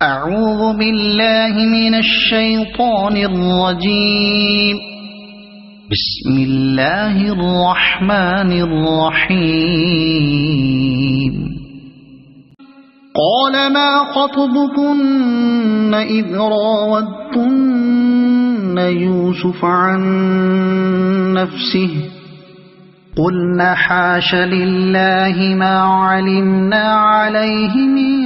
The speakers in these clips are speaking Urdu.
أعوذ بالله من الشيطان الرجيم. بسم الله الرحمن الرحيم. قال ما خطبكن إذ راودتن يوسف عن نفسه قلنا حاش لله ما علمنا عليه من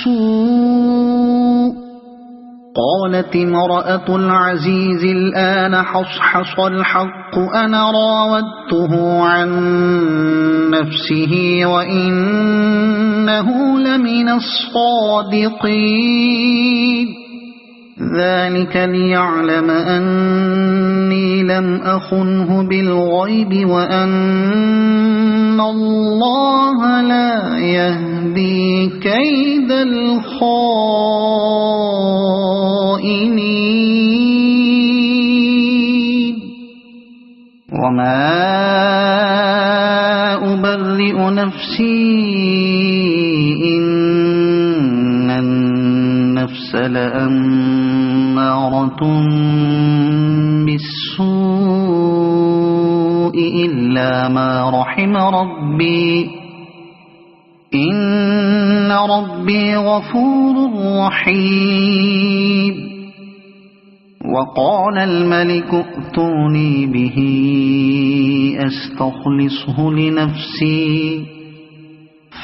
سوء. قالت امرأة العزيز الآن حصحص الحق أنا راودته عن نفسه وإنه لمن الصادقين. ذلك ليعلم أني لم أخنه بالغيب وأن الله لا يهدي كيد الخائنين. وما أبرئ نفسي إن النفس لأمارة بالسوء إلا ما رحم ربي إن ربي غفور رحيم. وقال الملك ائتوني به أستخلصه لنفسي.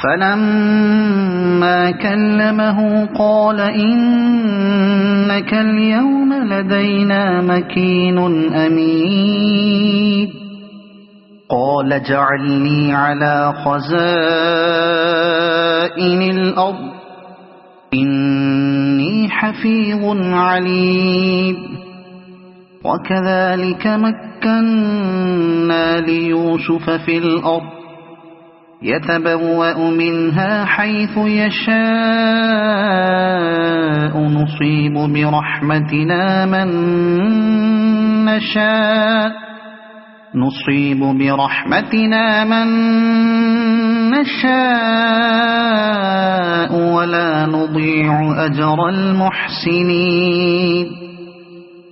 فلما كلمه قال إنك اليوم لدينا مكين أمين. قال اجعلني على خزائن الأرض إني حفيظ عليم. وكذلك مكنا ليوسف في الأرض يتبوأ منها حيث يشاء نصيب برحمتنا من نشاء ولا نضيع أجر المحسنين.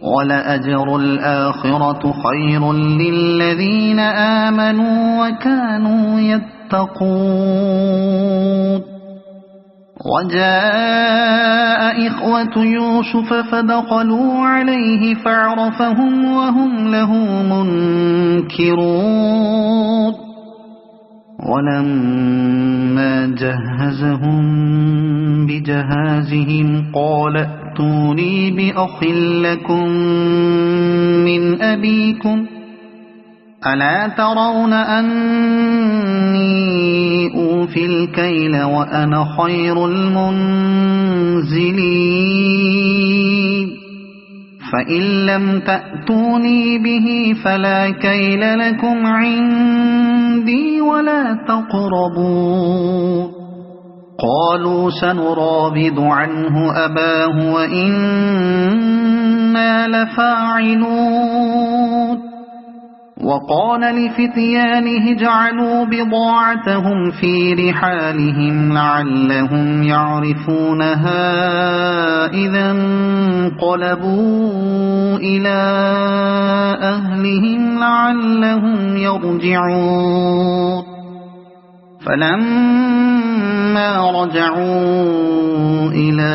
ولأجر الآخرة خير للذين آمنوا وكانوا يتقون. وجاء إخوة يوسف فدخلوا عليه فعرفهم وهم له منكرون. ولما جهزهم بجهازهم قال ائتوني بأخ لكم من أبيكم ألا ترون أني أوفي الكيل وأنا خير المنزلين. فإن لم تأتوني به فلا كيل لكم عندي ولا تقربون. قالوا سنراود عنه أباه وإنا لفاعلون. وقال لفتيانه اجعلوا بضاعتهم في رحالهم لعلهم يعرفونها إذا انقلبوا إلى أهلهم لعلهم يرجعون. فلما رجعوا إلى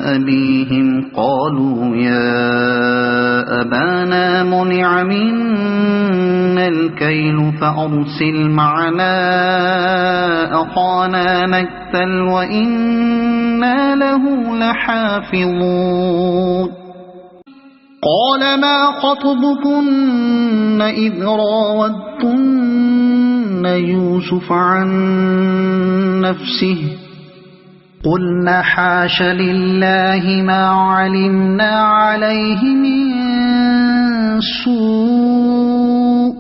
أبيهم قالوا يا أبانا منع منا الكيل فأرسل معنا أخانا نكتل وإنا له لحافظون. قال ما خطبكن إذ راودتن يوسف عن نفسه قلنا حاش لله ما علمنا عليه من سوء.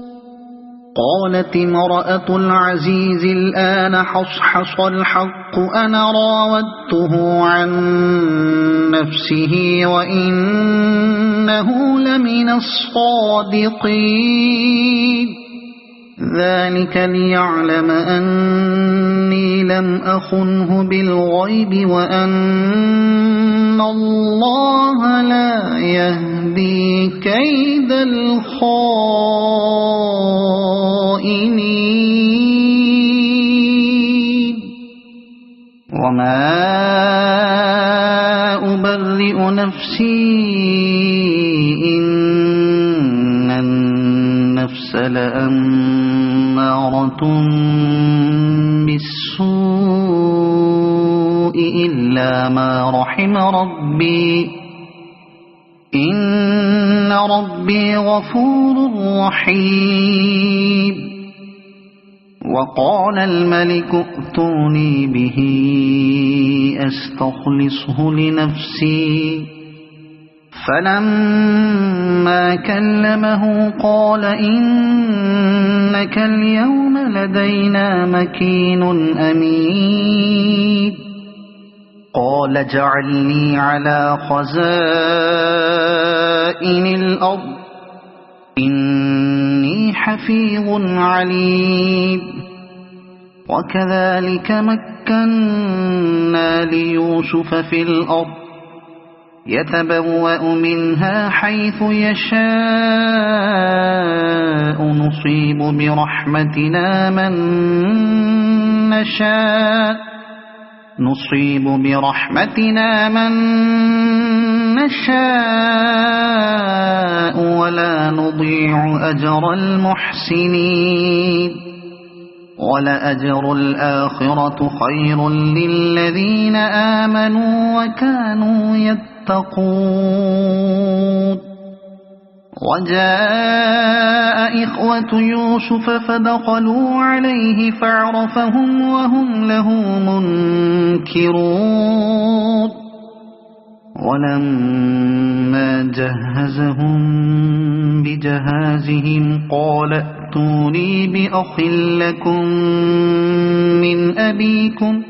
قالت امرأة العزيز الآن حصحص الحق أنا راودته عن نفسه وإنه لمن الصادقين. ذلك ليعلم أني لم أخنه بالغيب وأن الله لا يهدي كيد الخائنين وما أبرئ نفسي إن النفس لأمارة بالسوء إلا ما رحم ربي إن ربي غفور رحيم وقال الملك ائتوني به أستخلصه لنفسي فلما كلمه قال إنك اليوم لدينا مكين أمين قال اجعلني على خزائن الأرض إني حفيظ عليم وكذلك مكنا ليوسف في الأرض يتبوأ منها حيث يشاء نصيب برحمتنا من نشاء ولا نضيع أجر المحسنين ولأجر الآخرة خير للذين آمنوا وكانوا يتقون وجاء إخوة يوسف فدخلوا عليه فعرفهم وهم له منكرون ولما جهزهم بجهازهم قال ائتوني بأخ لكم من أبيكم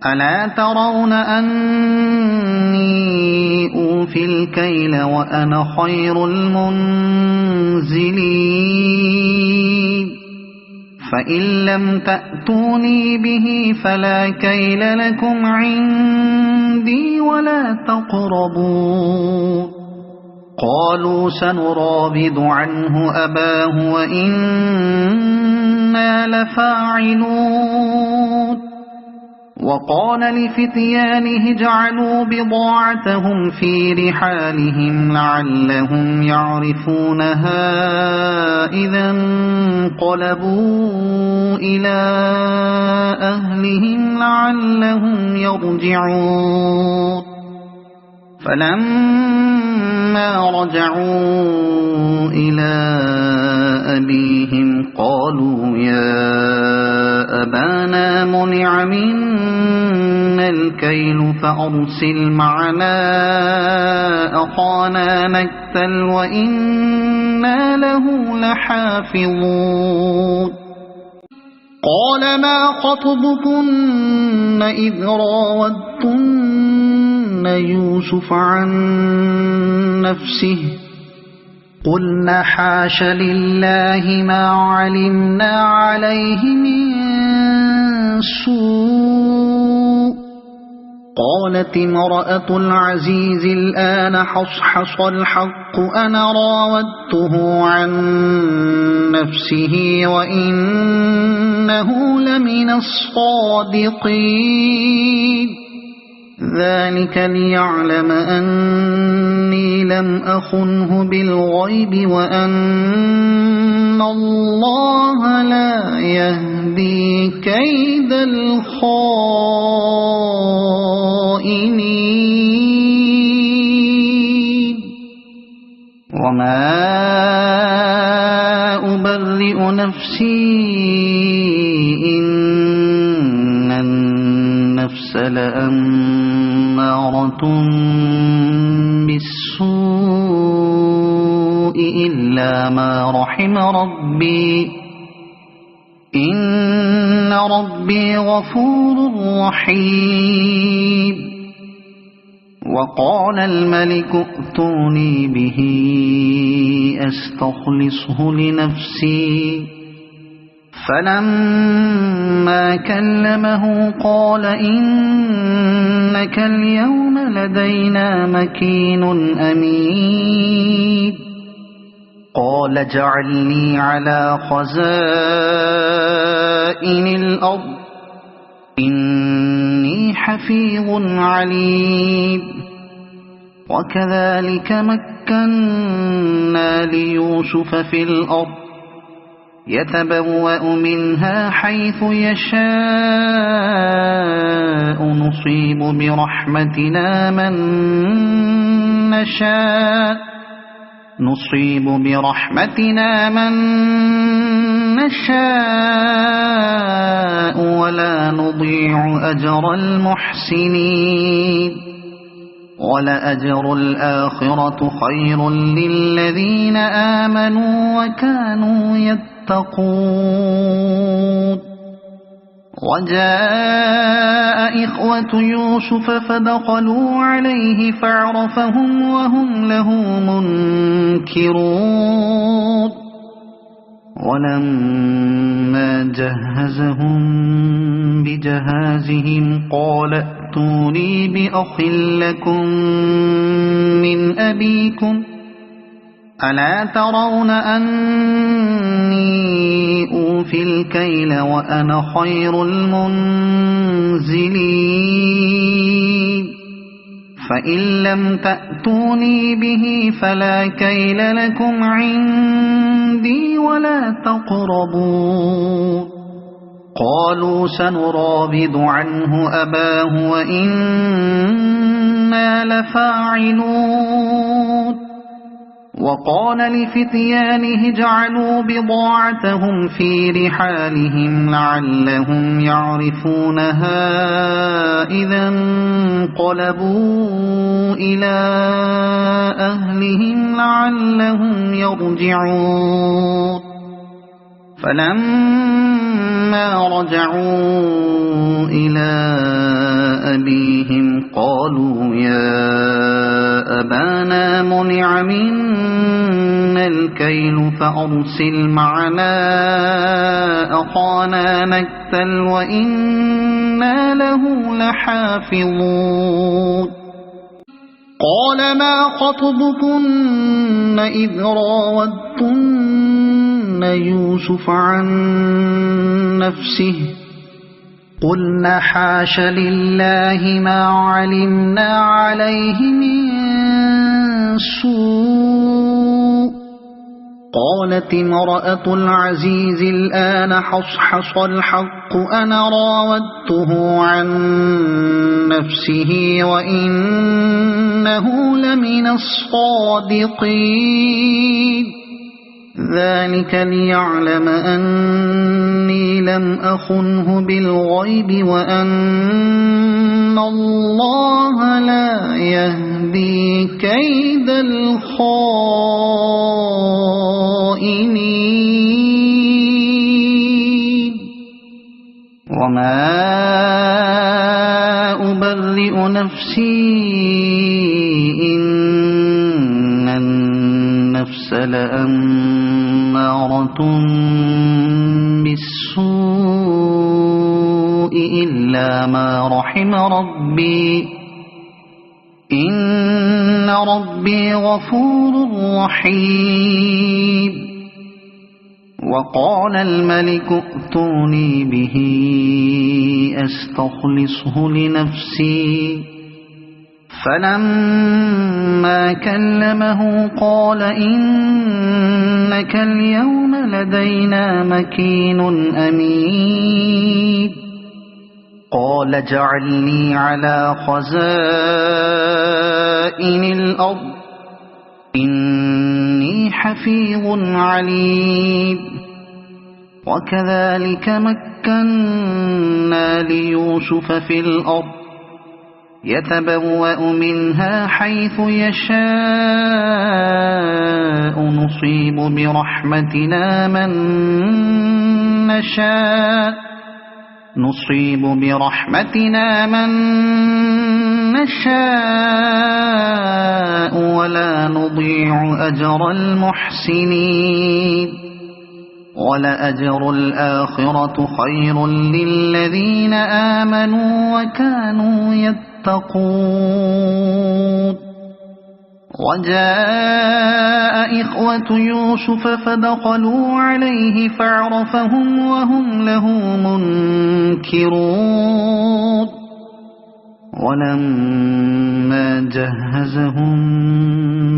ألا ترون أني أوفي الكيل وأنا خير المنزلين فإن لم تأتوني به فلا كيل لكم عندي ولا تقربون قالوا سنراود عنه أباه وإنا لفاعلون وقال لفتيانه اجعلوا بضاعتهم في رحالهم لعلهم يعرفونها إذا انقلبوا إلى أهلهم لعلهم يرجعون فلما رجعوا إلى أبيهم قالوا يا أبانا منع منا الكيل فأرسل معنا أخانا نكتل وإنا له لحافظون قال ما خطبكن إذ راودتن يوسف عن نفسه قلنا حاش لله ما علمنا عليه من سوء قالت امرأة العزيز الآن حصحص الحق أنا راودته عن نفسه وإنه لمن الصادقين ذلك ليعلم أني لم أخنه بالغيب وأن الله لا يهدي كيد الخائنين وما أبرئ نفسي إن النفس لأمارة بالسوء إلا ما رحم ربي إن ربي غفور رحيم وقال الملك ائتوني به أستخلصه لنفسي فلما كلمه قال إنك اليوم لدينا مكين أمين قال اجعلني على خزائن الأرض إني حفيظ عليم وكذلك مكنا ليوسف في الأرض يتبوأ منها حيث يشاء نصيب برحمتنا من نشاء ولا نضيع أجر المحسنين ولأجر الآخرة خير للذين آمنوا وكانوا يتقون وجاء إخوة يوسف فدخلوا عليه فعرفهم وهم له منكرون ولما جهزهم بجهازهم قال ائتوني بأخ لكم من أبيكم ألا ترون أني أوفي الكيل وأنا خير المنزلين فإن لم تأتوني به فلا كيل لكم عندي ولا تقربون قالوا سنراود عنه أباه وإنا لفاعلون وقال لفتيانه اجعلوا بضاعتهم في رحالهم لعلهم يعرفونها إذا انقلبوا إلى أهلهم لعلهم يرجعون فلما رجعوا إلى أبيهم قالوا يا أبانا منع منا الكيل فأرسل معنا أخانا نكتل وإنا له لحافظون قال ما خطبكن إذ راودتن يوسف عن نفسه قلنا حاش لله ما علمنا عليه من سوء قالت امرأة العزيز الآن حصحص الحق أنا راودته عن نفسه وإنه لمن الصادقين ذلك ليعلم أني لم أخنه بالغيب وأن الله لا يهدي كيد الخائنين وما أبرئ نفسي إن النفس لأمارة بالسوء إلا ما رحم ربي إن ربي غفور رحيم وقال الملك ائتوني به أستخلصه لنفسي فلما كلمه قال إنك اليوم لدينا مكين أمين قال اجعلني على خزائن الأرض إني حفيظ عليم وكذلك مكنا ليوسف في الأرض يتبوأ منها حيث يشاء نصيب برحمتنا من نشاء ولا نضيع أجر المحسنين ولأجر الآخرة خير للذين آمنوا وكانوا يتقون وجاء إخوة يوسف فدخلوا عليه فعرفهم وهم له منكرون ولما جهزهم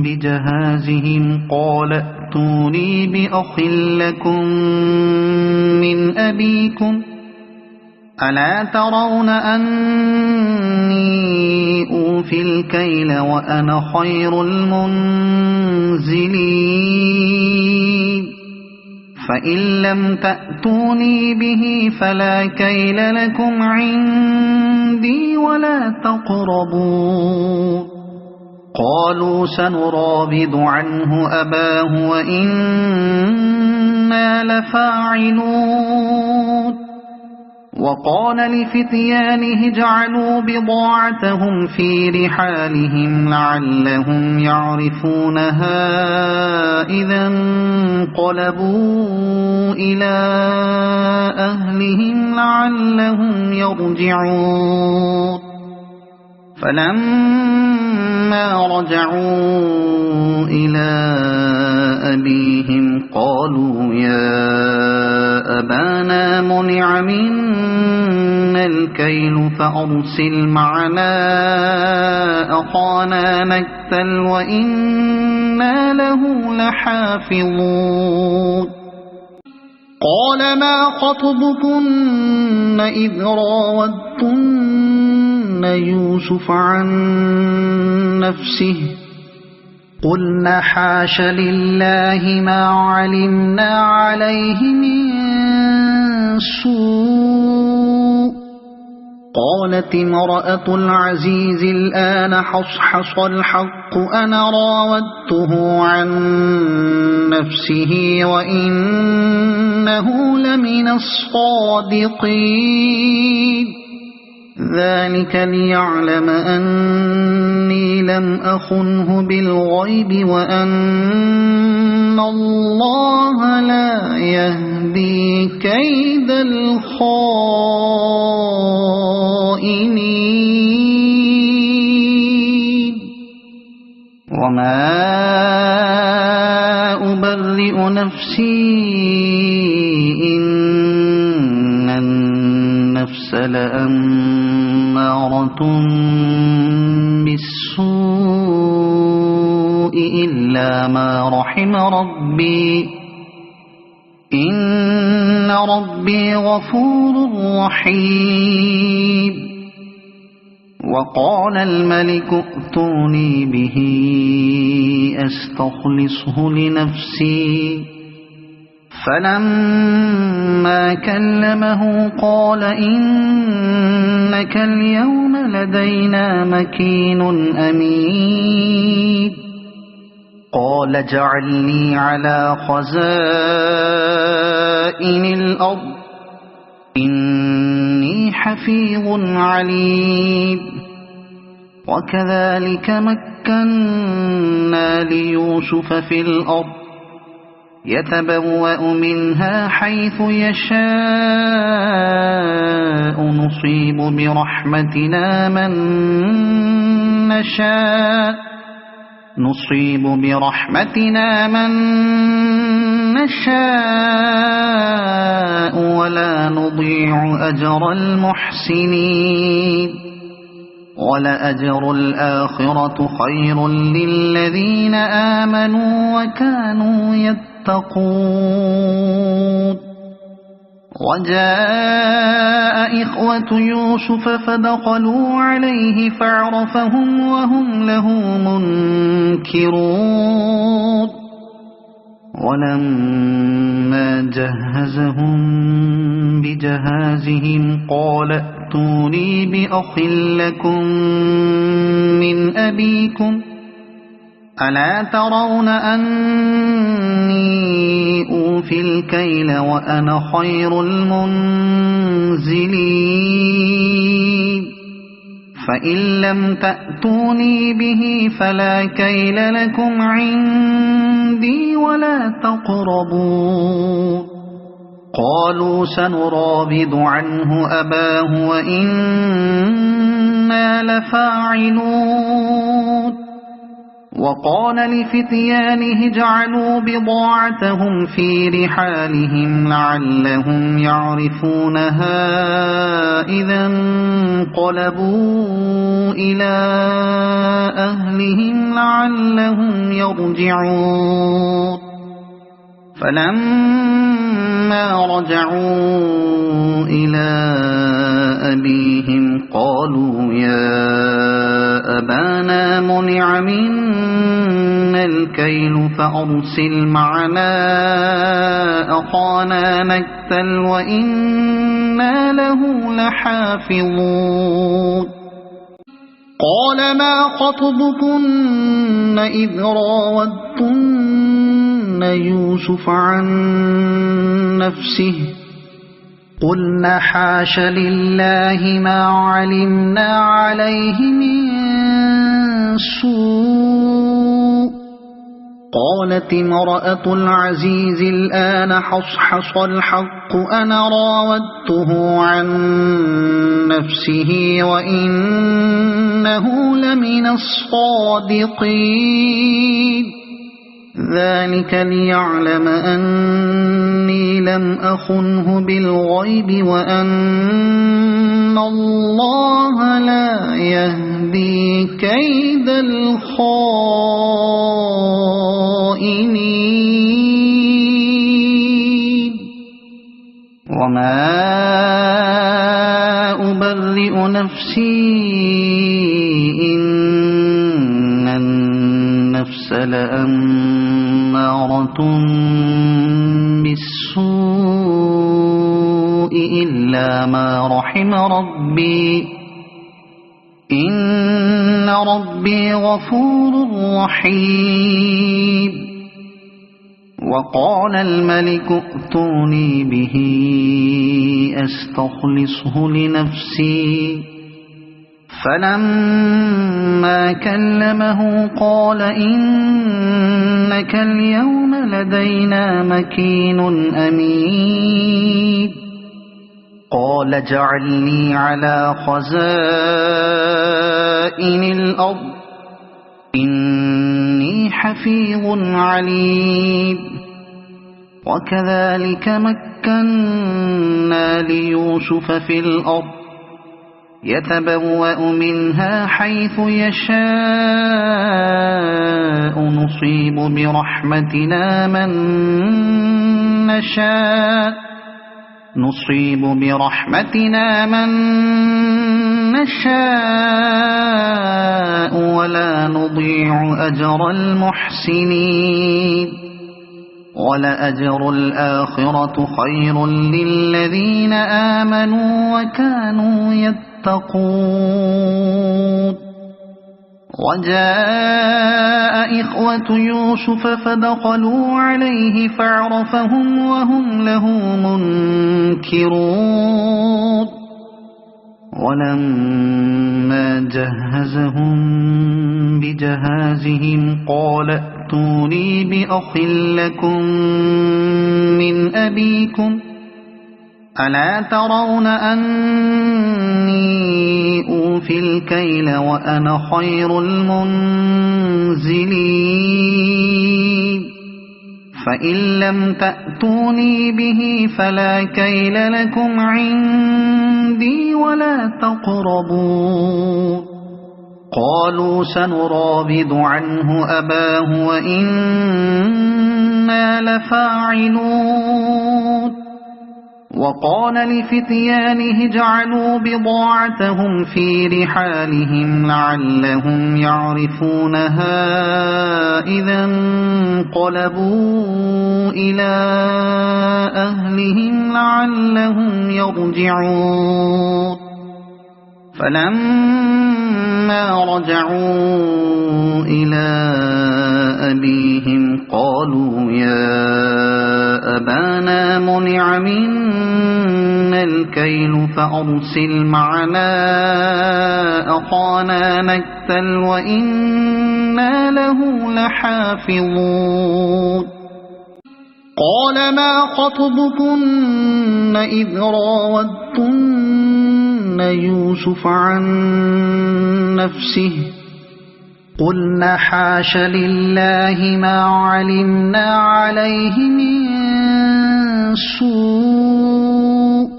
بجهازهم قال ائتوني بأخ لكم من أبيكم ألا ترون أني أوفي الكيل وأنا خير المنزلين فإن لم تأتوني به فلا كيل لكم عندي ولا تقربون قالوا سنراود عنه أباه وإنا لفاعلون وقال لفتيانه اجعلوا بضاعتهم في رحالهم لعلهم يعرفونها إذا انقلبوا إلى أهلهم لعلهم يرجعون فلما رجعوا إلى أبيهم قالوا يا أبانا منع منا الكيل فأرسل معنا أخانا نكتل وإنا له لحافظون قال ما خطبكن إذ راودتن يوسف عن نفسه قلنا حاش لله ما علمنا عليه من سوء قالت امرأة العزيز الآن حصحص الحق أنا راودته عن نفسه وإنه لمن الصادقين ذلك ليعلم أني لم أخنه بالغيب وأن الله لا يهدي كيد الخائنين وما أبرئ نفسي إن النفس لأمارة بالسوء إلا ما رحم ربي إن ربي غفور رحيم وقال الملك ائتوني به أستخلصه لنفسي فلما كلمه قال إنك اليوم لدينا مكين أمين قال اجعلني على خزائن الأرض إني حفيظ عليم وكذلك مكنا ليوسف في الأرض يتبوأ منها حيث يشاء نصيب برحمتنا من نشاء ولا نضيع أجر المحسنين ولأجر الآخرة خير للذين آمنوا وكانوا يتقون وجاء إخوة يوسف فدخلوا عليه فعرفهم وهم له منكرون ولما جهزهم بجهازهم قال ائتوني بأخ لكم من أبيكم ألا ترون أني أوفي الكيل وأنا خير المنزلين فإن لم تأتوني به فلا كيل لكم عندي ولا تقربون قالوا سنراود عنه أباه وإنا لفاعلون وقال لفتيانه اجعلوا بضاعتهم في رحالهم لعلهم يعرفونها إذا انقلبوا إلى أهلهم لعلهم يرجعون فلما رجعوا إلى أبيهم قالوا يا أبانا منع منا الكيل فأرسل معنا أخانا نكتل وإنا له لحافظون قال ما خطبكن إذ راودتن يوسف عن نفسه قلنا حاش لله ما علمنا عليه من سوء قالت امرأة العزيز الآن حصحص الحق أنا راودته عن نفسه وإنه لمن الصادقين ذلك ليعلم أني لم أخنه بالغيب وأن الله لا يهدي كيد الخائنين وما أبرئ نفسي إن النفس لأمارة بالسوء إلا ما رحم ربي إن ربي غفور رحيم وقال الملك ائتوني به أستخلصه لنفسي فلما كلمه قال إنك اليوم لدينا مكين أمين قال اجعلني على خزائن الأرض إني حفيظ عليم وكذلك مكنا ليوسف في الأرض يتبوأ منها حيث يشاء نصيب برحمتنا من نشاء ولا نضيع أجر المحسنين ولأجر الآخرة خير للذين آمنوا وكانوا يتقون وجاء إخوة يوسف فدخلوا عليه فعرفهم وهم له منكرون ولما جهزهم بجهازهم قال ائتوني بأخ لكم من أبيكم ألا ترون أني أوفي الكيل وأنا خير المنزلين فإن لم تأتوني به فلا كيل لكم عندي ولا تقربون قالوا سنراود عنه أباه وإنا لفاعلون وقال لفتيانه اجعلوا بضاعتهم في رحالهم لعلهم يعرفونها إذا انقلبوا إلى أهلهم لعلهم يرجعون فلما رجعوا إلى أبيهم قالوا يا أبانا منع منا الكيل فأرسل معنا أخانا نكتل وإنا له لحافظون قال ما خطبكن إذ راودتن يوسف عن نفسه قلنا حاش لله ما علمنا عليه من سوء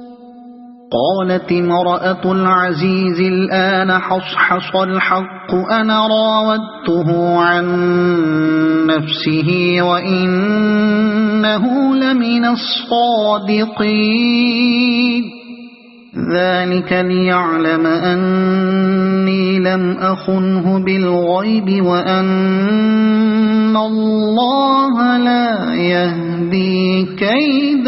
قالت امرأة العزيز الآن حصحص الحق أنا راودته عن نفسه وإنه لمن الصادقين ذلك ليعلم أني لم أخنه بالغيب وأن الله لا يهدي كيد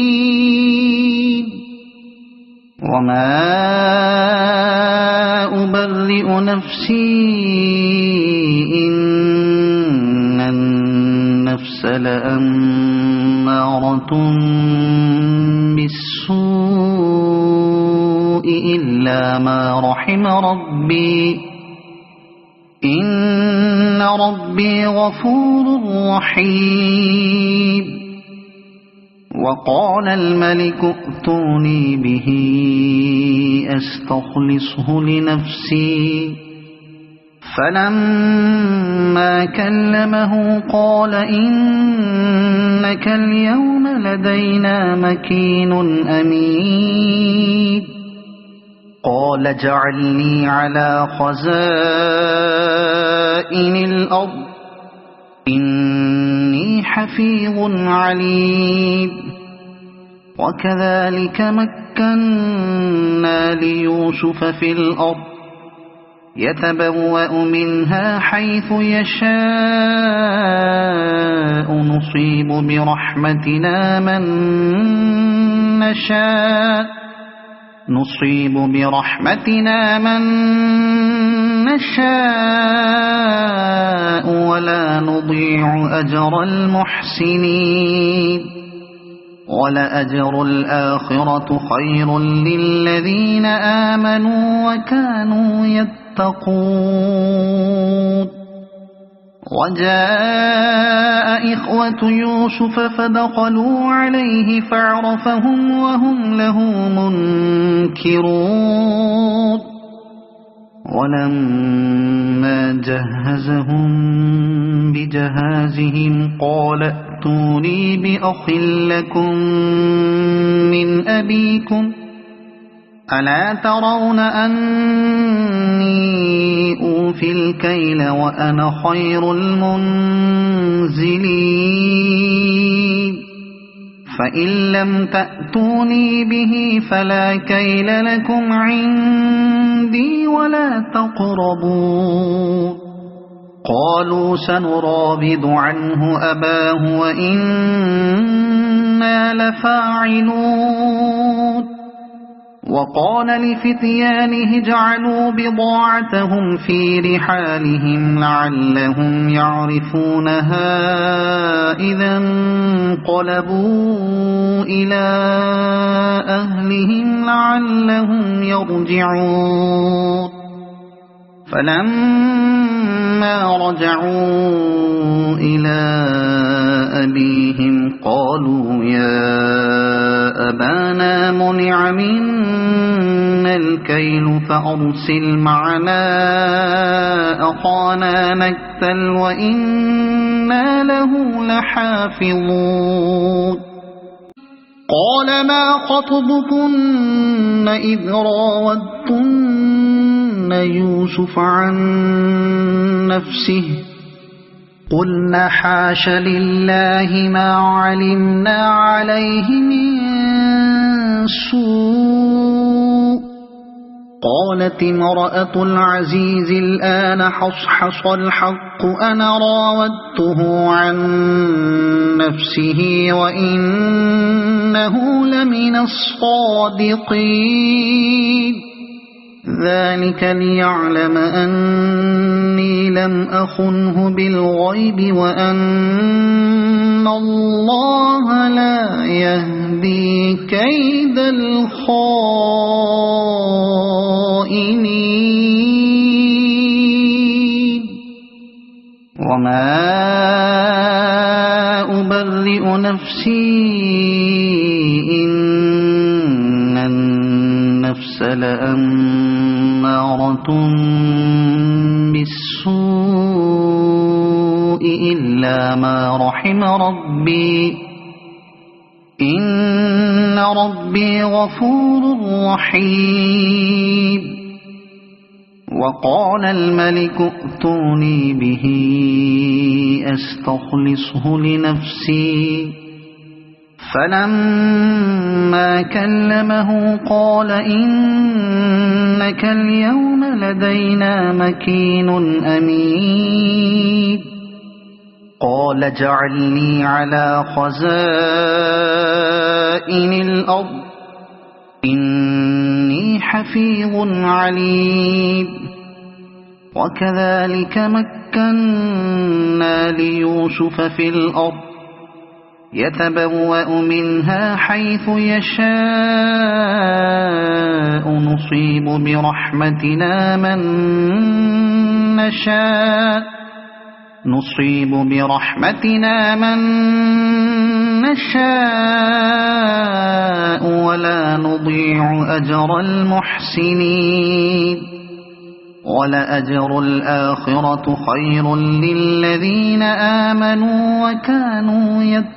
الخائنين وما أبرئ نفسي إن النفس لأمارة بالسوء إلا ما رحم ربي إن ربي غفور رحيم وقال الملك ائتوني به أستخلصه لنفسي فلما كلمه قال إنك اليوم لدينا مكين أمين قال اجعلني على خزائن الأرض إني حفيظ عليم وكذلك مكنا ليوسف في الأرض يتبوأ منها حيث يشاء نصيب برحمتنا من نشاء ولا نضيع أجر المحسنين ولأجر الآخرة خير للذين آمنوا وكانوا يتقون وجاء إخوة يوسف فدخلوا عليه فعرفهم وهم له منكرون ولما جهزهم بجهازهم قال ائتوني بأخ لكم من أبيكم ألا ترون أني أوفي الكيل وأنا خير المنزلين فإن لم تأتوني به فلا كيل لكم عندي ولا تقربون قالوا سنراود عنه أباه وإنا لفاعلون وقال لفتيانه اجعلوا بضاعتهم في رحالهم لعلهم يعرفونها إذا انقلبوا إلى أهلهم لعلهم يرجعون فلما رجعوا إلى أبيهم قالوا يا أبانا منع منا الكيل فأرسل معنا أخانا نكتل وإنا له لحافظون قال ما خطبكن إذ راودتن يوسف عن نفسه قلنا حاش لله ما علمنا عليه من سوء قالت امرأة العزيز الآن حصحص الحق أنا راودته عن نفسه وإنه لمن الصادقين ذلك ليعلم أني لم أخنه بالغيب وأن الله لا يهدي كيد الخائنين وما أبرئ نفسي إن النفس لأمارة بالسوء إلا ما رحم ربي إن ربي غفور رحيم وقال الملك ائتوني به أستخلصه لنفسي فلما كلمه قال إنك اليوم لدينا مكين أمين قال اجعلني على خزائن الأرض إني حفيظ عليم وكذلك مكنا ليوسف في الأرض يتبوأ منها حيث يشاء نصيب برحمتنا من نشاء ولا نضيع أجر المحسنين ولأجر الآخرة خير للذين آمنوا وكانوا يتقون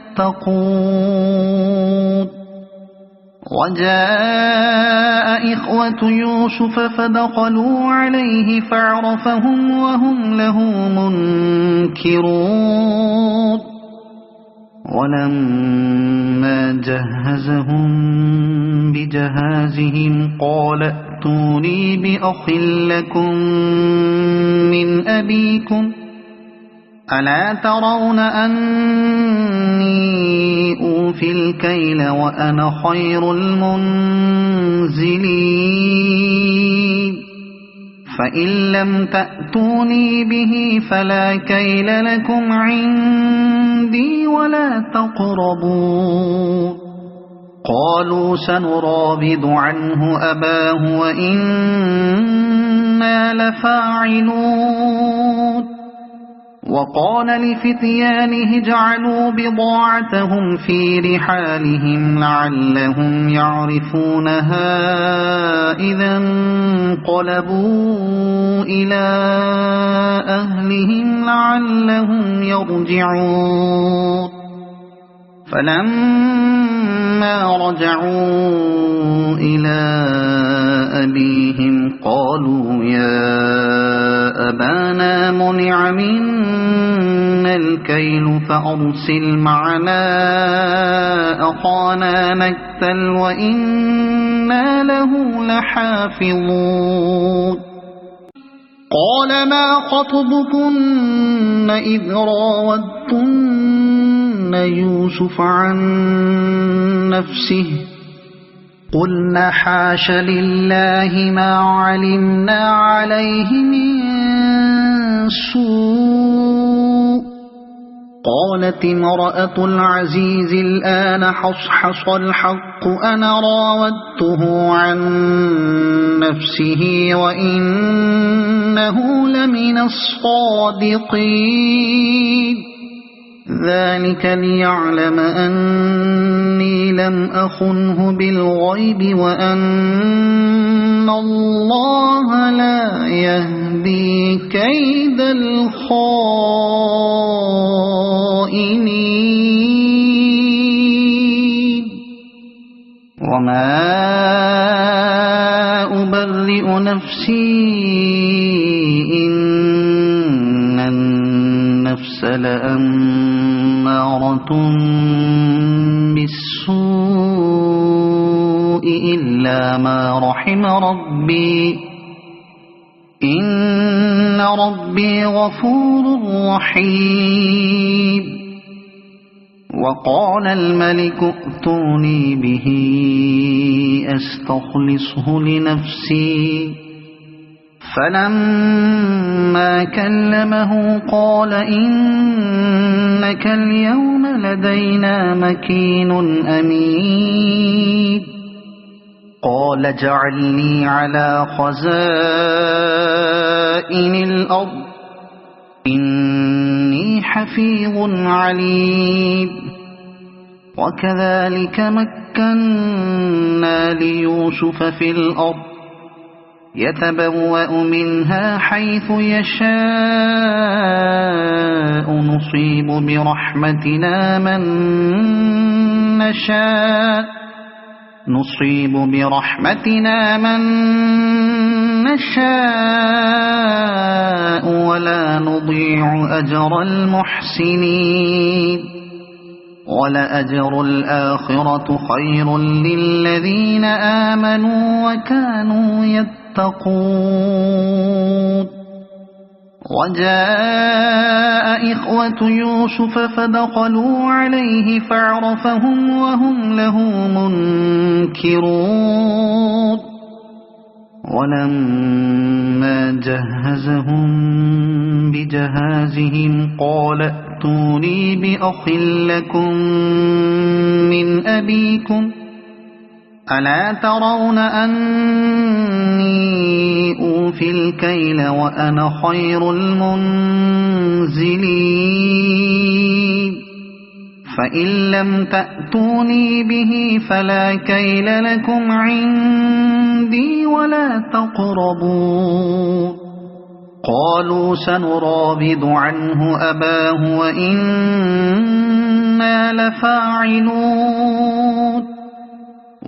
وجاء إخوة يوسف فدخلوا عليه فعرفهم وهم له منكرون ولما جهزهم بجهازهم قال ائتوني بأخ لكم من أبيكم ألا ترون أني أوفي الكيل وأنا خير المنزلين فإن لم تأتوني به فلا كيل لكم عندي ولا تقربون قالوا سنراود عنه أباه وإنا لفاعلون وقال لفتيانه اجعلوا بضاعتهم في رحالهم لعلهم يعرفونها إذا انقلبوا إلى أهلهم لعلهم يرجعون فلما رجعوا إلى أبيهم قالوا يا أبانا منع منا الكيل فأرسل معنا أخانا نكتل وإنا له لحافظون قال ما خطبكن إذ راودتن يوسف عن نفسه قلنا حاش لله ما علمنا عليه من سوء قالت امرأة العزيز الآن حصحص الحق أنا راودته عن نفسه وإنه لمن الصادقين ذلك ليعلم أني لم أخنه بالغيب وأن الله لا يهدي كيد الخائنين وما أبرئ نفسي إن النفس لأمارة بالسوء إلا ما رحم ربي إن ربي غفور رحيم وقال الملك ائتوني به أستخلصه لنفسي فلما كلمه قال إنك اليوم لدينا مكين أمين قال اجعلني على خزائن الأرض إني حفيظ عليم وكذلك مكنا ليوسف في الأرض يتبوأ منها حيث يشاء نصيب برحمتنا من نشاء ولا نضيع أجر المحسنين ولأجر الآخرة خير للذين آمنوا وكانوا يتقون وجاء إخوة يوسف فدخلوا عليه فعرفهم وهم له منكرون ولما جهزهم بجهازهم قال ائتوني بأخ لكم من أبيكم ألا ترون أني أوفي الكيل وأنا خير المنزلين فإن لم تأتوني به فلا كيل لكم عندي ولا تقربون قالوا سنراود عنه أباه وإنا لفاعلون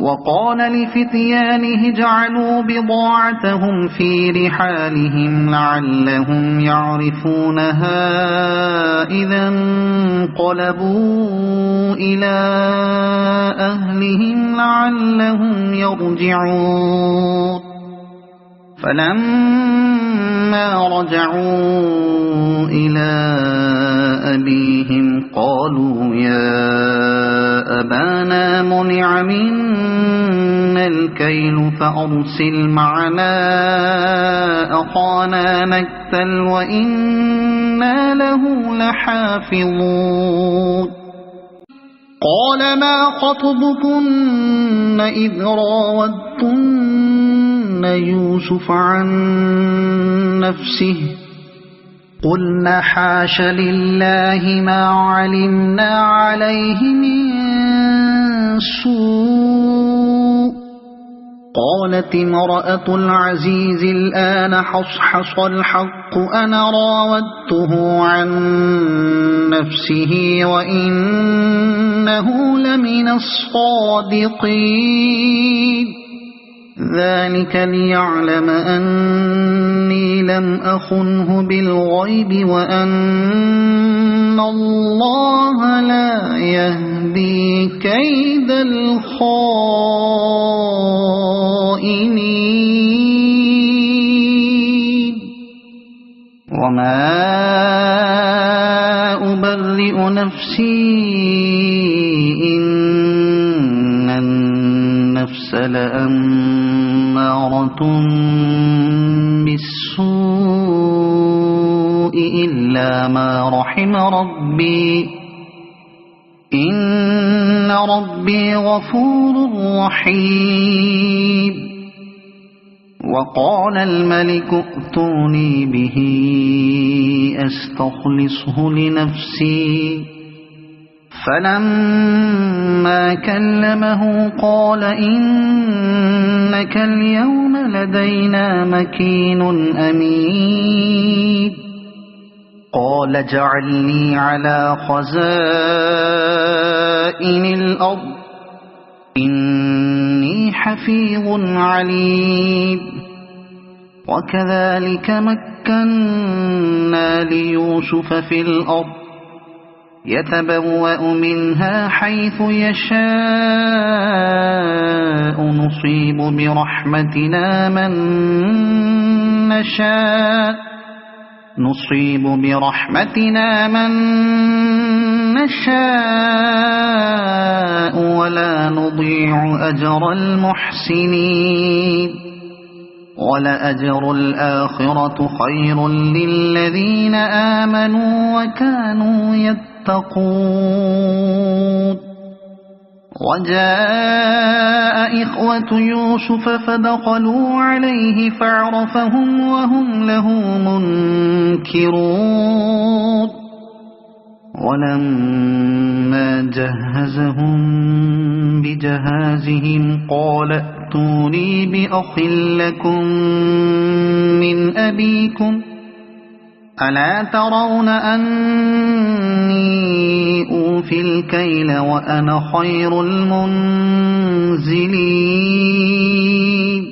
وقال لفتيانه اجعلوا بضاعتهم في رحالهم لعلهم يعرفونها إذا انقلبوا إلى أهلهم لعلهم يرجعون فلما رجعوا إلى أبيهم قالوا يا أبانا منع منا الكيل فأرسل معنا أخانا نكتل وإنا له لحافظون قال ما خطبكن إذ راودتن يوسف عن نفسه قلنا حاش لله ما علمنا عليه من سوء قالت امرأة العزيز الآن حصحص الحق أنا راودته عن نفسه وإنه لمن الصادقين ذلك ليعلم أني لم أخنه بالغيب وأن الله لا يهدي كيد الخائنين وما أبرئ نفسي إن النفس لأمارة بالسوء إلا ما رحم ربي إن ربي غفور رحيم وقال الملك ائتوني به أستخلصه لنفسي فلما كلمه قال إنك اليوم لدينا مكين أمين قال اجعلني على خزائن الأرض إني حفيظ عليم وكذلك مكنا ليوسف في الأرض يتبوأ منها حيث يشاء نصيب برحمتنا من نشاء ولا نضيع أجر المحسنين ولأجر الآخرة خير للذين آمنوا وكانوا يتقون وجاء إخوة يوسف فدخلوا عليه فعرفهم وهم له منكرون ولما جهزهم بجهازهم قال ائتوني بأخ لكم من أبيكم ألا ترون أني أوفي الكيل وأنا خير المنزلين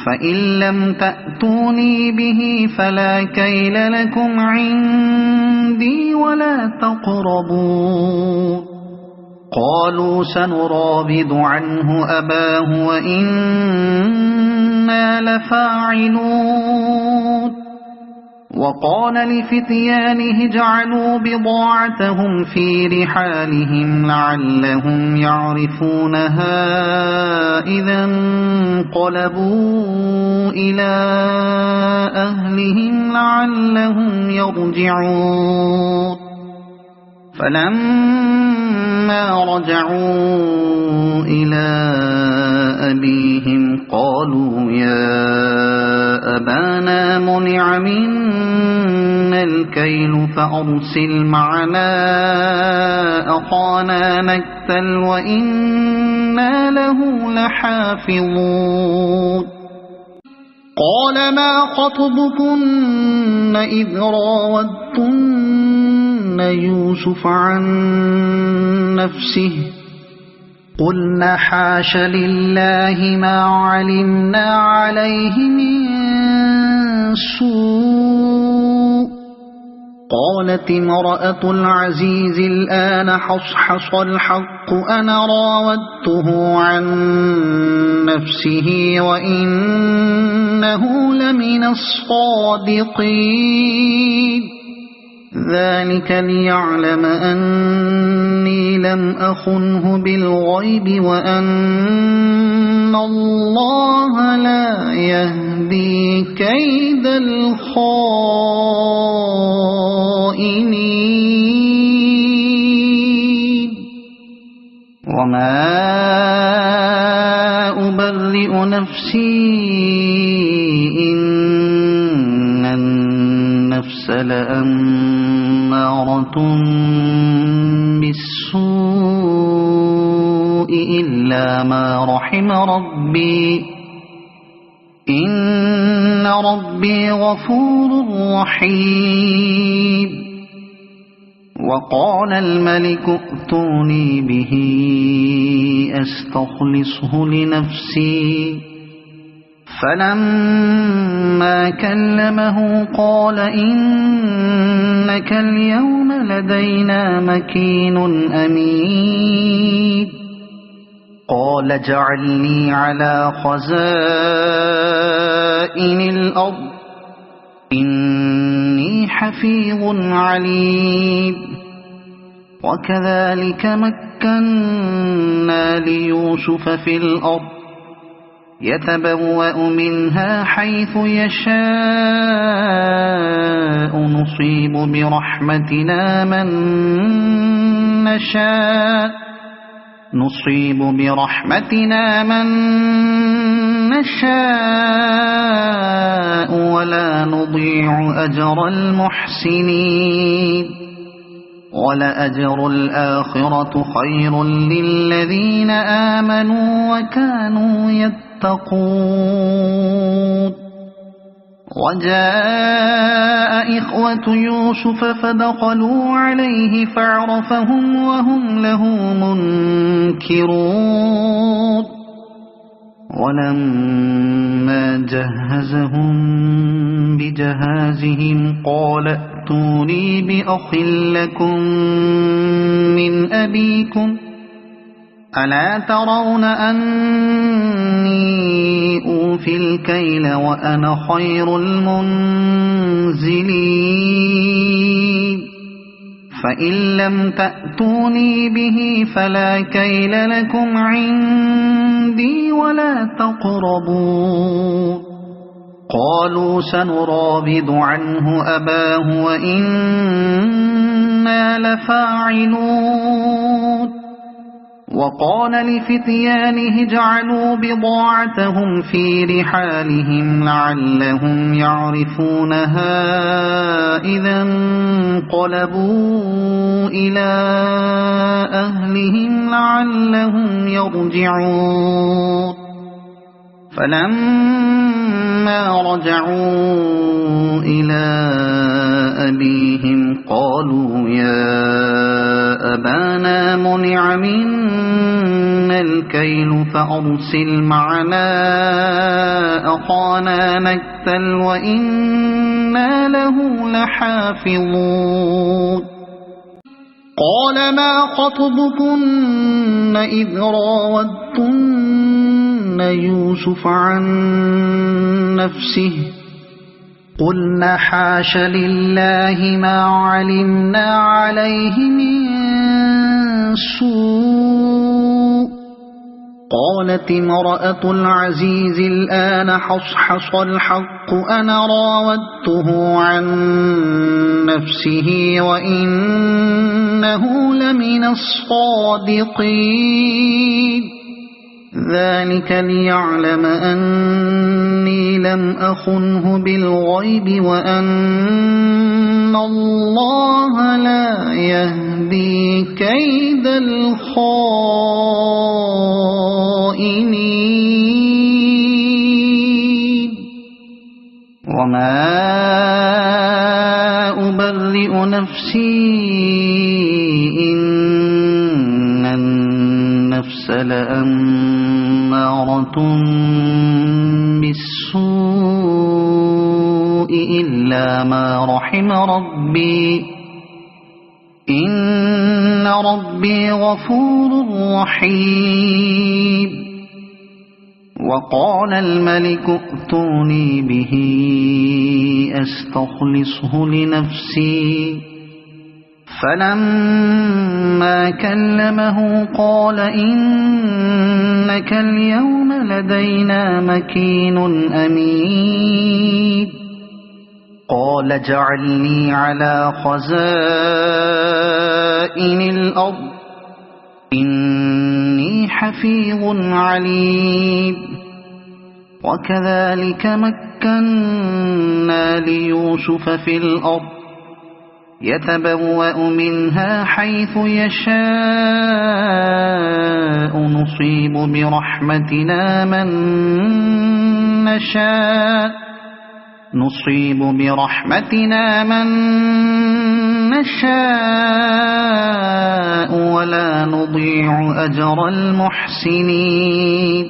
فإن لم تأتوني به فلا كيل لكم عندي ولا تقربون قالوا سنراود عنه أباه وإنا لفاعلون وقال لفتيانه اجعلوا بضاعتهم في رحالهم لعلهم يعرفونها إذا انقلبوا إلى أهلهم لعلهم يرجعون فلما رجعوا إلى أبيهم قالوا يا أبانا منع منا الكيل فأرسل معنا أخانا نكتل وإنا له لحافظون قال ما خطبكن إذ راودتن يوسف عن نفسه قلنا حاش لله ما علمنا عليه من سوء قالت امرأة العزيز الآن حصحص الحق أنا راودته عن نفسه وإنه لمن الصادقين ذلك ليعلم أني لم أخنه بالغيب وأن الله لا يهدي كيد الخائنين وما أبرئ نفسي إن النفس لأمارة بالسوء إلا ما رحم ربي إن ربي غفور رحيم وقال الملك ائتوني به أستخلصه لنفسي فلما كلمه قال إنك اليوم لدينا مكين أمين قال اجعلني على خزائن الأرض إني حفيظ عليم وكذلك مكنا ليوسف في الأرض يتبوأ منها حيث يشاء نصيب برحمتنا من نشاء ولا نضيع أجر المحسنين ولأجر الآخرة خير للذين آمنوا وكانوا يتقون وجاء إخوة يوسف فدخلوا عليه فعرفهم وهم له منكرون ولما جهزهم بجهازهم قال ائتوني بأخ لكم من أبيكم ألا ترون أني أوفي الكيل وأنا خير المنزلين فإن لم تأتوني به فلا كيل لكم عندي ولا تقربون قالوا سنراود عنه أباه وإنا لفاعلون وقال لفتيانه اجعلوا بضاعتهم في رحالهم لعلهم يعرفونها إذا انقلبوا إلى أهلهم لعلهم يرجعون فلما رجعوا إلى أبيهم قالوا يا أبانا منع منا الكيل فأرسل معنا أخانا نكتل وإنا له لحافظون قال ما خطبكن إذ راودتن يوسف عن نفسه قلنا حاش لله ما علمنا عليه من سوء قالت امرأة العزيز الآن حصحص الحق أنا راودته عن نفسه وإنه لمن الصادقين ذلك ليعلم أني لم أخنه بالغيب وأن الله لا يهدي كيد الخائنين وما أبرئ نفسي إن النفس لأمارة بالسوء إلا ما رحم ربي إن ربي غفور رحيم وقال الملك ائتوني به أستخلصه لنفسي فلما كلمه قال إنك اليوم لدينا مكين أمين قال اجعلني على خزائن الأرض إني حفيظ عليم وكذلك مكنا ليوسف في الأرض يتبوأ منها حيث يشاء نصيب برحمتنا من نشاء ولا نضيع أجر المحسنين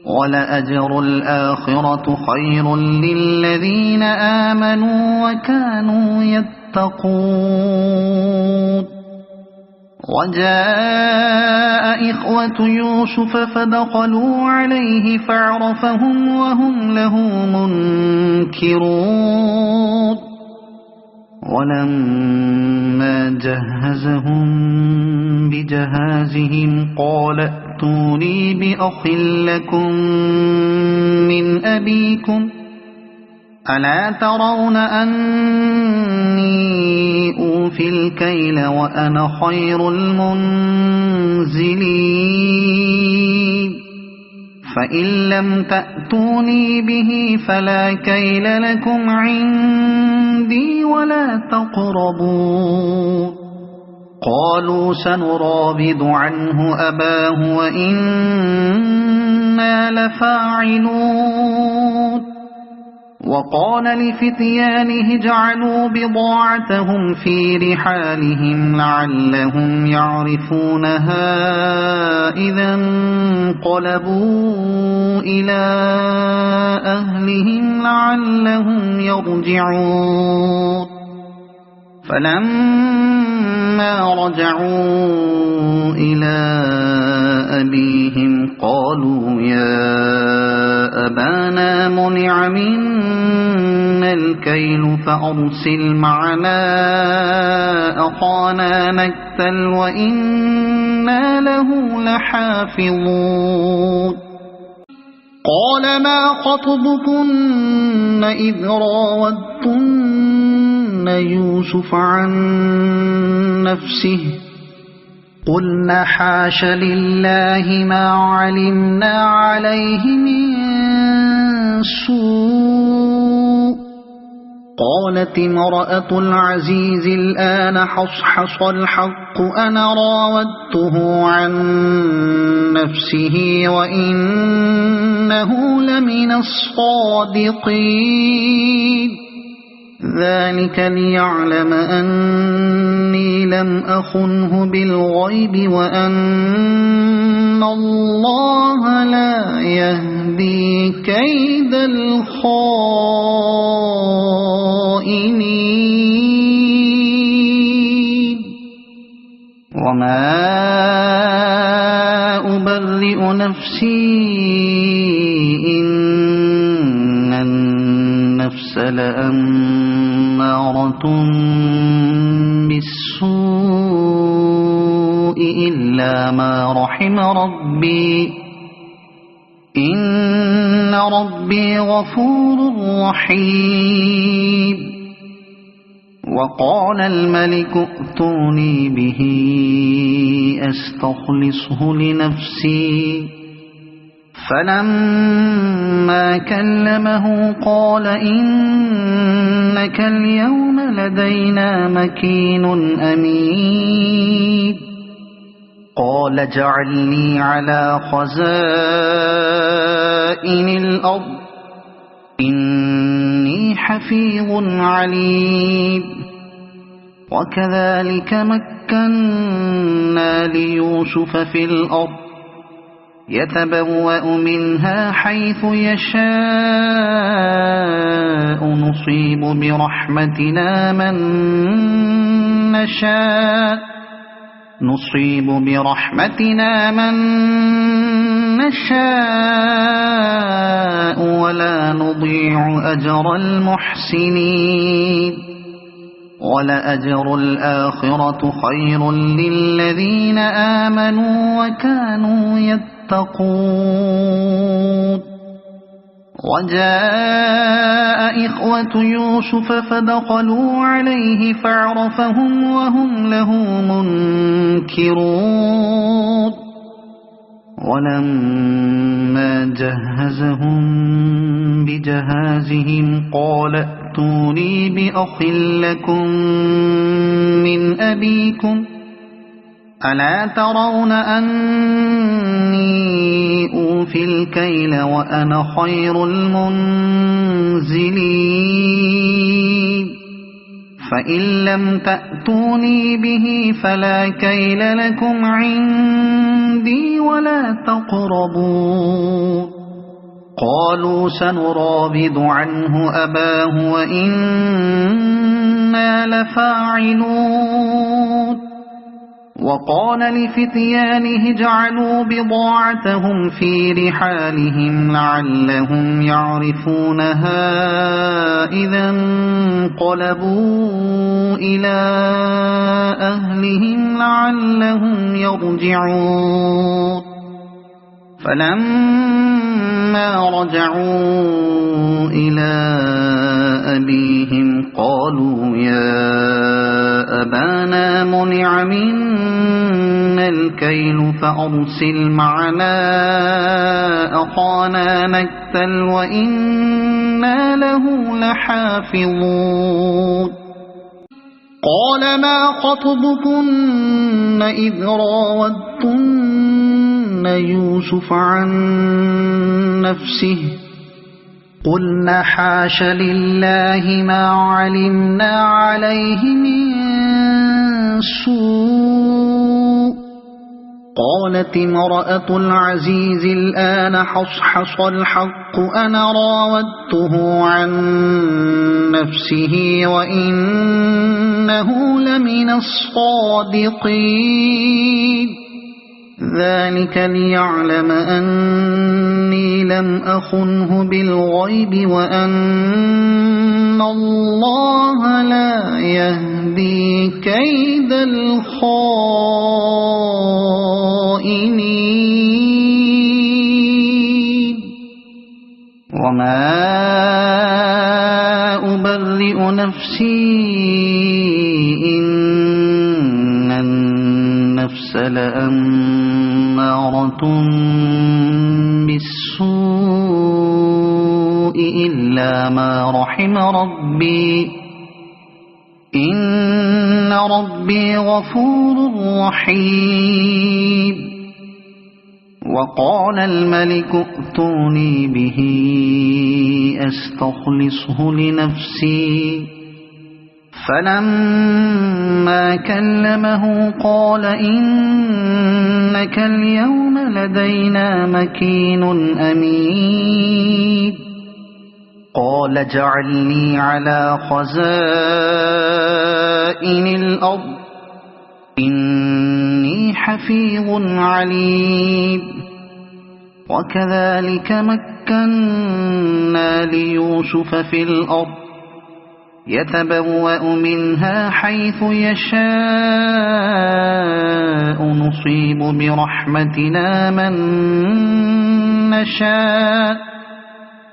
ولأجر الآخرة خير للذين آمنوا وكانوا يتقون وجاء إخوة يوسف فدخلوا عليه فعرفهم وهم له منكرون ولما جهزهم بجهازهم قال ائتوني بأخ لكم من أبيكم ألا ترون أني أوفي الكيل وأنا خير المنزلين فإن لم تأتوني به فلا كيل لكم عندي ولا تقربون قالوا سنراود عنه أباه وإنا لفاعلون وقال لفتيانه اجعلوا بضاعتهم في رحالهم لعلهم يعرفونها إذا انقلبوا إلى أهلهم لعلهم يرجعون فلما رجعوا إلى أبيهم قالوا يا أبانا منع منا الكيل فأرسل معنا أخانا نكتل وإنا له لحافظون قال ما خطبكن إذ راودتن يوسف عن نفسه قلنا حاش لله ما علمنا عليه من سوء قالت امرأة العزيز الآن حصحص الحق أنا راودته عن نفسه وإنه لمن الصادقين ذلك ليعلم أني لم أخنه بالغيب وأن الله لا يهدي كيد الخائنين وما أبرئ نفسي إن النفس لأمارة بالسوء إلا ما رحم ربي إن ربي غفور رحيم وقال الملك ائتوني به أستخلصه لنفسي فلما كلمه قال إنك اليوم لدينا مكين أمين قال اجعلني على خزائن الأرض إني حفيظ عليم وكذلك مكنا ليوسف في الأرض يتبوأ منها حيث يشاء نصيب برحمتنا من نشاء ولا نضيع أجر المحسنين ولأجر الآخرة خير للذين آمنوا وكانوا يتقون وجاء إخوة يوسف فدخلوا عليه فعرفهم وهم له منكرون ولما جهزهم بجهازهم قال ائتوني بأخ لكم من أبيكم ألا ترون أني أوفي الكيل وأنا خير المنزلين فإن لم تأتوني به فلا كيل لكم عندي ولا تقربون قالوا سنراود عنه أباه وإنا لفاعلون وقال لفتيانه اجعلوا بضاعتهم في رحالهم لعلهم يعرفونها إذا انقلبوا إلى أهلهم لعلهم يرجعون فلما رجعوا إلى أبيهم قالوا يا أبانا منع منا الكيل فأرسل معنا أخانا نكتل وإنا له لحافظون قال ما خطبكن إذ راودتن يوسف عن نفسه قلنا حاش لله ما علمنا عليه من سوء قالت امرأة العزيز الآن حصحص الحق أنا راودته عن نفسه وإنه لمن الصادقين ذلك ليعلم أني لم أخنه بالغيب وأن الله لا يهدي كيد الخائنين وما أبرئ نفسي إن النفس لأمارة بالسوء إلا ما رحم ربي إن ربي غفور رحيم وقال الملك ائتوني به أستخلصه لنفسي فلما كلمه قال إنك اليوم لدينا مكين أمين قال اجعلني على خزائن الأرض إني حفيظ عليم وكذلك مكنا ليوسف في الأرض يتبوأ منها حيث يشاء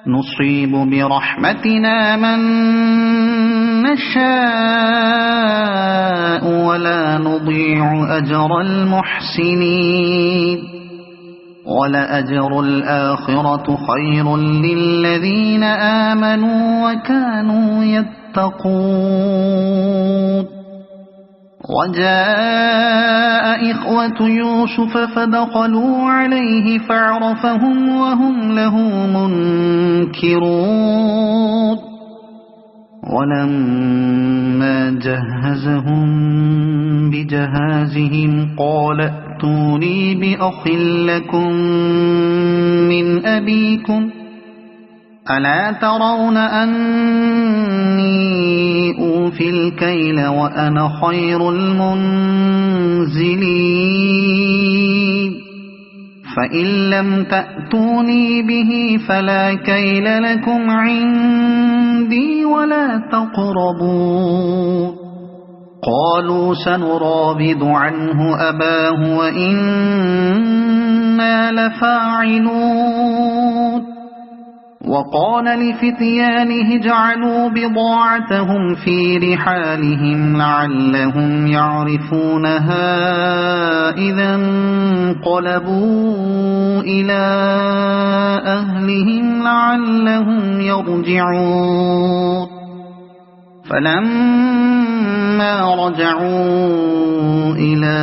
نصيب برحمتنا من نشاء ولا نضيع أجر المحسنين ولأجر الآخرة خير للذين آمنوا وكانوا يتقون وجاء إخوة يوسف فدخلوا عليه فعرفهم وهم له منكرون ولما جهزهم بجهازهم قال ائتوني بأخ لكم من أبيكم ألا ترون أني أوفي الكيل وأنا خير المنزلين فإن لم تأتوني به فلا كيل لكم عندي ولا تقربون قالوا سنراود عنه أباه وإنا لفاعلون وقال لفتيانه اجعلوا بضاعتهم في رحالهم لعلهم يعرفونها إذا انقلبوا إلى أهلهم لعلهم يرجعون فلما رجعوا إلى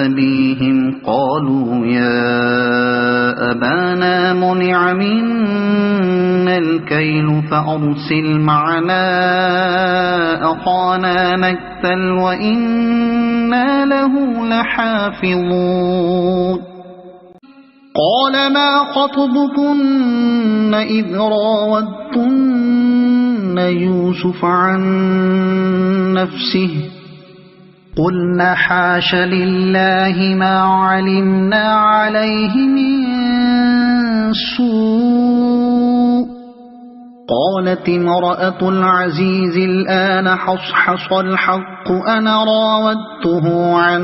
أبيهم قالوا يا أبانا منع منا الكيل فأرسل معنا أخانا نكتل وإنا له لحافظون قال ما خطبكن إذ راودتن يوسف عن نفسه قلنا حاش لله ما علمنا عليه من سوء قالت امرأة العزيز الآن حصحص الحق أنا راودته عن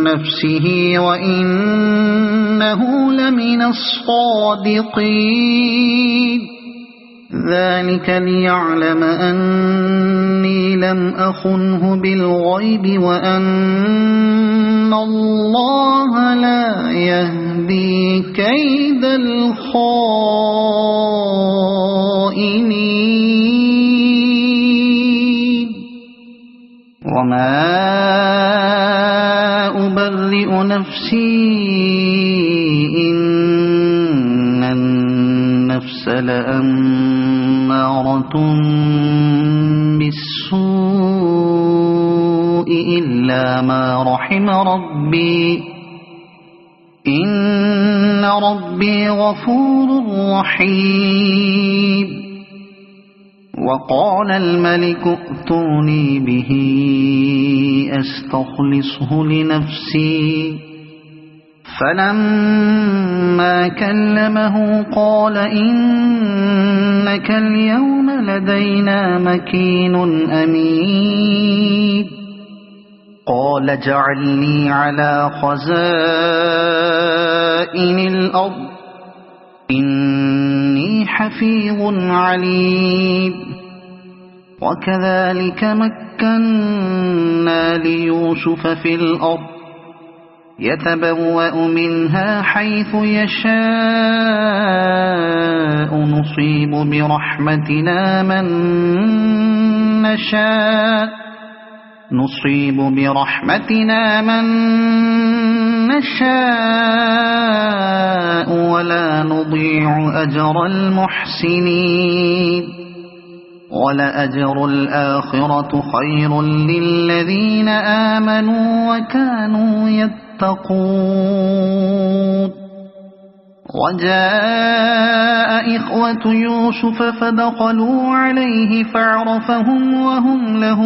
نفسه وإنه لمن الصادقين ذلك ليعلم أني لم أخنه بالغيب وأن الله لا يهدي كيد الخائنين وما أبرئ نفسي إن النفس لأمارة بالسوء إلا ما رحم ربي إن ربي غفور رحيم وقال الملك ائتوني به أستخلصه لنفسي فلما كلمه قال إنك اليوم لدينا مكين أمين قال اجعلني على خزائن الأرض إني حفيظ عليم وكذلك مكنا ليوسف في الأرض يتبوأ منها حيث يشاء نصيب برحمتنا من نشاء ولا نضيع أجر المحسنين ولأجر الآخرة خير للذين آمنوا وكانوا يتقون وجاء إخوة يوسف فدخلوا عليه فعرفهم وهم له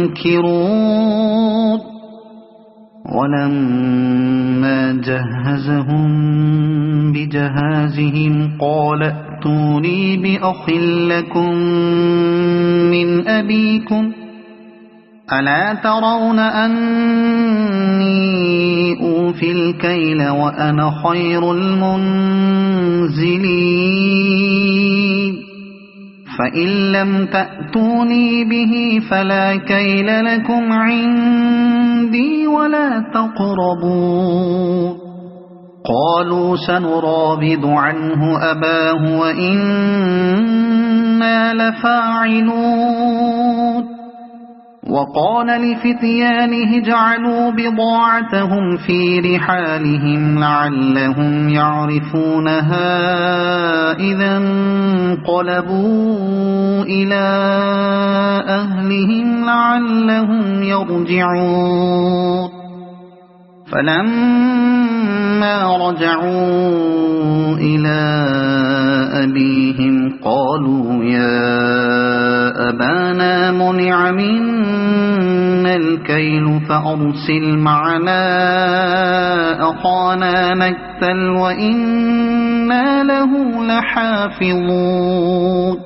منكرون ولما جهزهم بجهازهم قال ائتوني بأخ لكم من أبيكم ألا ترون أني أوفي الكيل وأنا خير المنزلين فإن لم تأتوني به فلا كيل لكم عندي ولا تقربون قالوا سنراود عنه أباه وإنا لفاعلون وقال لفتيانه اجعلوا بضاعتهم في رحالهم لعلهم يعرفونها إذا انقلبوا إلى أهلهم لعلهم يرجعون فلما رجعوا إلى أبيهم قالوا يا أبانا منع منا الكيل فأرسل معنا أخانا نكتل وإنا له لحافظون